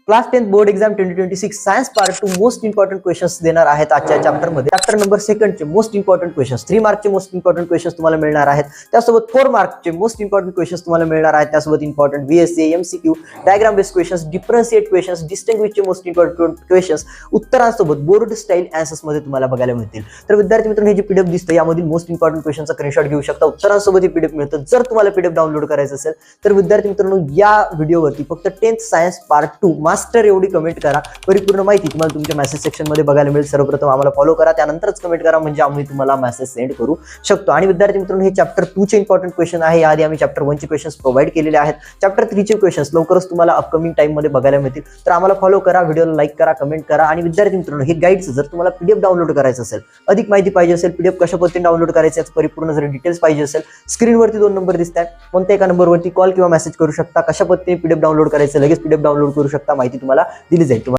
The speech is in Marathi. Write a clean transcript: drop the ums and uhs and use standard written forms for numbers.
Class 10 board exam 2026 science part 2 most important questions देणार आहेत आजच्या चॅप्टर मध्ये. चॅप्टर नंबर 2 चे मोस्ट इम्पॉर्टंट क्वेश्चन्स 3 मार्कचे मोस्ट इम्पॉर्टंट क्वेश्चन्स तुम्हाला मिळणार आहेत. त्यासोबत 4 मार्कचे मोस्ट इम्पॉर्टंट क्वेश्न्स तुम्हाला मिळणार आहेत. त्यासोबत important VSA MCQ diagram based questions, differentiate questions, डिस्टिंग्विशचे मोस्ट इम्पॉर्टंट क्वेश्चन्स उत्तरांसोबत बोर्ड स्टाईल आन्सर्स मध्ये तुम्हाला बघायला मिळतील. तर विद्यार्थी मित्रांनो, हे जे पीडीएफ दिसतं यामधील मोस्ट इम्पॉर्टंट क्वेश्चनचा स्क्रीनशॉट घेऊ शकता. उत्तरांसोबत हे पीडीएफ मिळतं. जर तुम्हाला पीडीएफ डाउनलोड करायचं असेल तर विद्यार्थी मित्रांनो, या व्हिडिओवरती फक्त 10th सायन्स पार्ट 2 मास्टर एवढी कमेंट करा. परिपूर्ण माहिती तुम्हाला तुमच्या मेसेज सेक्शन मध्ये बघायला मिळेल. सर्वप्रथम आम्हाला फॉलो करा, त्यानंतरच कमेंट करा, म्हणजे आम्ही तुम्हाला मेसेज सेंड करू शकतो. आणि विद्यार्थी मित्रांनो, हे चॅप्टर 2 चे इम्पॉर्टंट क्वेश्चन आहे. याआधी आम्ही चॅप्टर 1 चे क्वेश्चन्स प्रोव्हाइड केलेले आहेत. चॅप्टर 3 चे क्वेश्चन्स लवकरच तुम्हाला अपकमिंग टाइम मध्ये बघायला मिळतील. तर आम्हाला फॉलो करा, व्हिडिओला लाईक करा, कमेंट करा. आणि विद्यार्थी मित्रांनो, हे गाईड्स जर तुम्हाला पीडीएफ डाउनलोड करायचं असेल, अधिक माहिती पाहिजे असेल, पीडीएफ कशा पद्धतीने डाउनलोड करायचे याचं परिपूर्ण जर डिटेल्स पाहिजे असेल, स्क्रीनवरती 2 नंबर दिसतात. कोणत्या एका नंबरवरती कॉल किंवा मेसेज करू शकता. कशा पद्धतीने पीडीएफ डाउनलोड करायचं, लगेच पीडीएफ डाउनलोड करू शकता. माहिती तुम्हाला दिली जाईल.